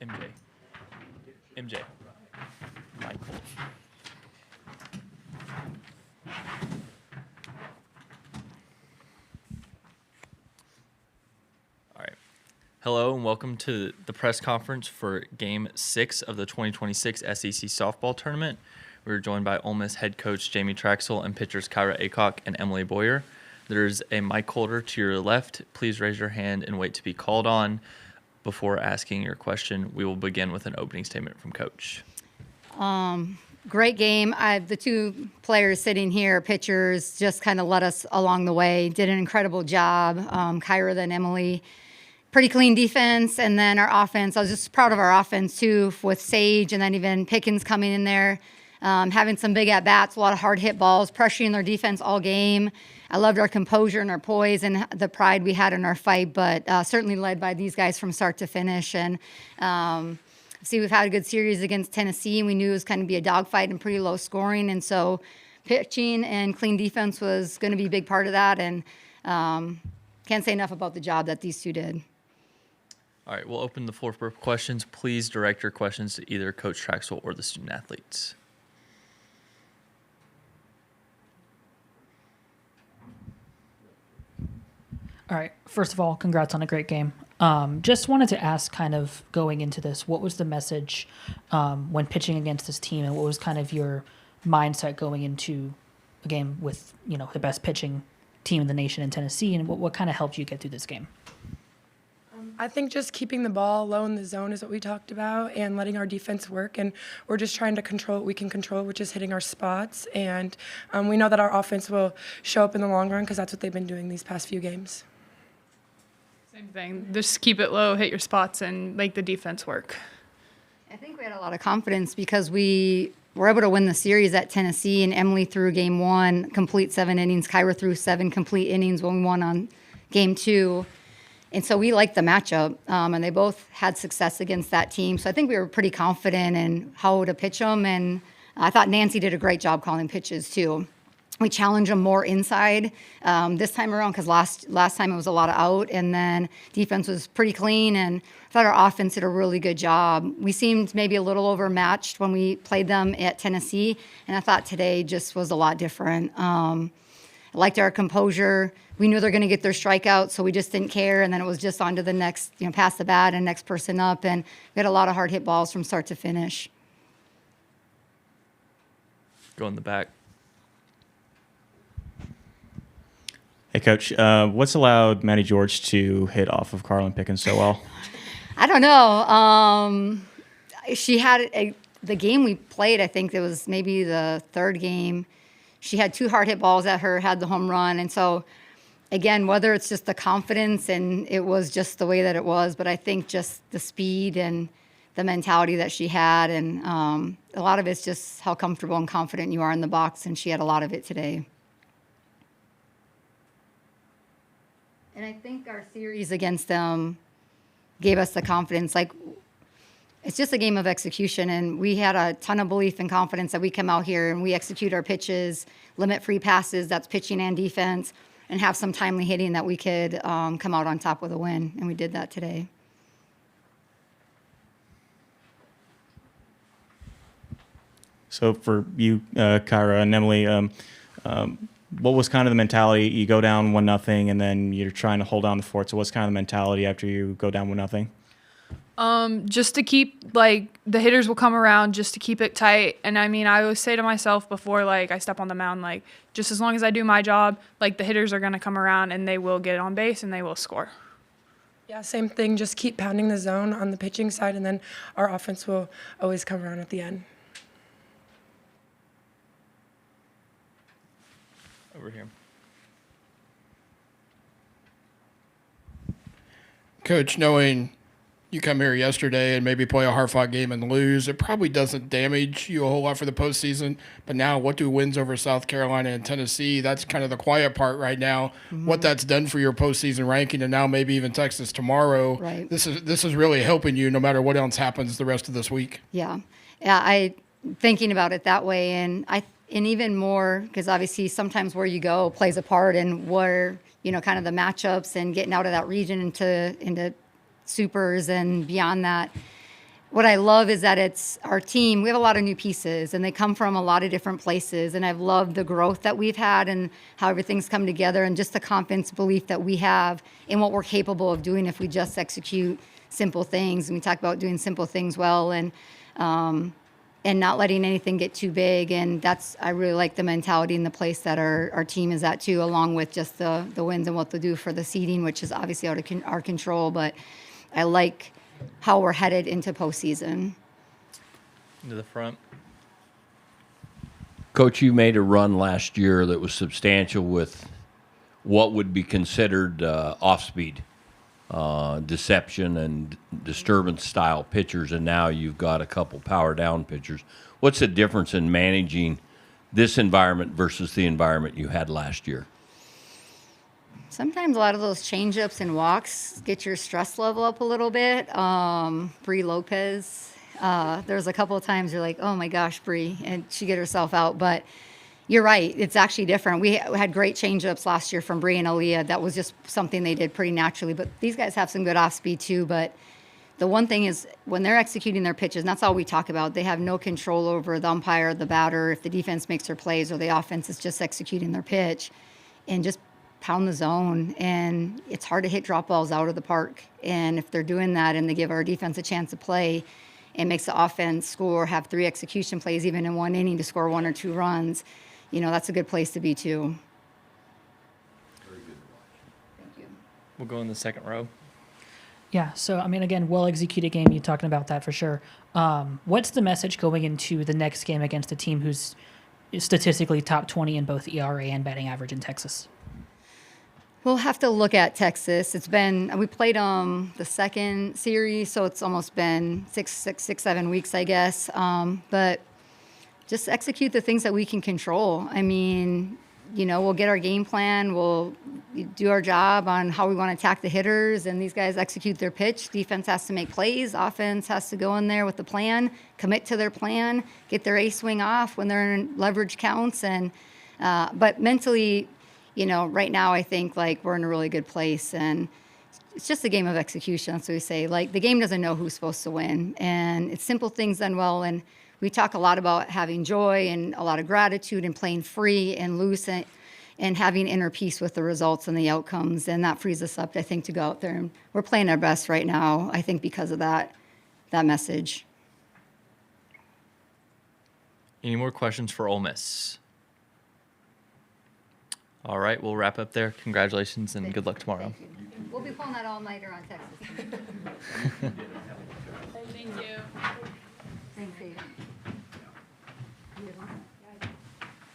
MJ. MJ. Michael. All right. Hello and welcome to the press conference for Game 6 of the 2026 SEC Softball Tournament. We're joined by Ole Miss head coach Jamie Traxel and pitchers Kyra Aycock and Emily Boyer. There's a mic holder to your left. Please raise your hand and wait to be called on. Before asking your question, we will begin with an opening statement from Coach. Great game. The two players sitting here, pitchers, just kind of led us along the way. Did an incredible job. Kyra, then Emily. Pretty clean defense. And then our offense, I was just proud of our offense too, with Sage and then even Pickens coming in there, having some big at-bats, a lot of hard hit balls, pressuring their defense all game. I loved our composure and our poise and the pride we had in our fight, but certainly led by these guys from start to finish. And we've had a good series against Tennessee, and we knew it was going to be a dogfight and pretty low scoring. And so pitching and clean defense was going to be a big part of that. And can't say enough about the job that these two did. All right, we'll open the floor for questions. Please direct your questions to either Coach Traxel or the student athletes. All right. First of all, congrats on a great game. Just wanted to ask, kind of going into this, what was the message when pitching against this team, and what was kind of your mindset going into a game with, the best pitching team in the nation in Tennessee, and what kind of helped you get through this game? I think just keeping the ball low in the zone is what we talked about, and letting our defense work. And we're just trying to control what we can control, which is hitting our spots. And we know that our offense will show up in the long run because that's what they've been doing these past few games. Same thing. Just keep it low, hit your spots, and make the defense work. I think we had a lot of confidence because we were able to win the series at Tennessee, and Emily threw game 1, complete 7 innings. Kyra threw 7 complete innings when we won on game 2. And so we liked the matchup, and they both had success against that team. So I think we were pretty confident in how to pitch them, and I thought Nancy did a great job calling pitches too. We challenged them more inside this time around because last time it was a lot of out, and then defense was pretty clean, and I thought our offense did a really good job. We seemed maybe a little overmatched when we played them at Tennessee, and I thought today just was a lot different. I liked our composure. We knew they're going to get their strikeout, so we just didn't care, and then it was just on to the next, pass the bat and next person up, and we had a lot of hard hit balls from start to finish. Go in the back. Hey, Coach, what's allowed Maddie George to hit off of Carlin Pickens so well? I don't know. She had the game we played, I think it was maybe the third game. She had 2 hard hit balls at her, had the home run. And so, again, whether it's just the confidence and it was just the way that it was, but I think just the speed and the mentality that she had. And a lot of it's just how comfortable and confident you are in the box. And she had a lot of it today. And I think our series against them gave us the confidence. Like, it's just a game of execution, and we had a ton of belief and confidence that we come out here and we execute our pitches, limit free passes, that's pitching and defense, and have some timely hitting that we could come out on top with a win, and we did that today. So for you, Kyra and Emily, what was kind of the mentality? You go down 1-0, and then you're trying to hold down the fort. So what's kind of the mentality after you go down 1-0? Just to keep, the hitters will come around just to keep it tight. And, I always say to myself before, I step on the mound, just as long as I do my job, the hitters are going to come around and they will get on base and they will score. Yeah, same thing. Just keep pounding the zone on the pitching side, and then our offense will always come around at the end. Over here. Coach, knowing you come here yesterday and maybe play a hard-fought game and lose, it probably doesn't damage you a whole lot for the postseason. But now, what do wins over South Carolina and Tennessee? That's kind of the quiet part right now. Mm-hmm. What that's done for your postseason ranking, and now maybe even Texas tomorrow. Right. This is really helping you, no matter what else happens the rest of this week. Yeah. I thinking about it that way, and even more because obviously sometimes where you go plays a part in where kind of the matchups and getting out of that region into supers and beyond that. what I love is that it's our team. We have a lot of new pieces, and they come from a lot of different places. And I've loved the growth that we've had and how everything's come together, and just the confidence, belief that we have in what we're capable of doing if we just execute simple things. And we talk about doing simple things well, and not letting anything get too big. And I really like the mentality and the place that our team is at too, along with just the wins and what they'll do for the seeding, which is obviously out of our control. But I like how we're headed into postseason. Into the front. Coach, you made a run last year that was substantial with what would be considered off-speed, deception and disturbance-style pitchers, and now you've got a couple power-down pitchers. What's the difference in managing this environment versus the environment you had last year? Sometimes a lot of those change-ups and walks get your stress level up a little bit. Bree Lopez, there's a couple of times you're like, oh my gosh, Bree, and she get herself out. But you're right, it's actually different. We had great change-ups last year from Bree and Aaliyah. That was just something they did pretty naturally. But these guys have some good off-speed too. But the one thing is when they're executing their pitches, and that's all we talk about, they have no control over the umpire, the batter, if the defense makes their plays or the offense is just executing their pitch. And just pound the zone, and it's hard to hit drop balls out of the park. And if they're doing that and they give our defense a chance to play, it makes the offense score, have 3 execution plays even in one inning to score 1 or 2 runs. That's a good place to be too. Very good. Thank you. We'll go in the second row. Yeah, so I mean, again, well-executed game. You're talking about that for sure. What's the message going into the next game against a team who's statistically top 20 in both ERA and batting average in Texas? We'll have to look at Texas. We played the second series, so it's almost been 7 weeks, I guess. But just execute the things that we can control. I mean, we'll get our game plan. We'll do our job on how we want to attack the hitters, and these guys execute their pitch. Defense has to make plays. Offense has to go in there with the plan, commit to their plan, get their ace swing off when they're in leverage counts. But mentally, right now I think we're in a really good place, and it's just a game of execution. That's what we say. The game doesn't know who's supposed to win, and it's simple things done well. And we talk a lot about having joy and a lot of gratitude and playing free and loose and having inner peace with the results and the outcomes. And that frees us up, I think, to go out there. And we're playing our best right now, I think, because of that message. Any more questions for Ole Miss? All right, we'll wrap up there. Congratulations and good luck tomorrow. We'll be pulling that all-nighter on Texas.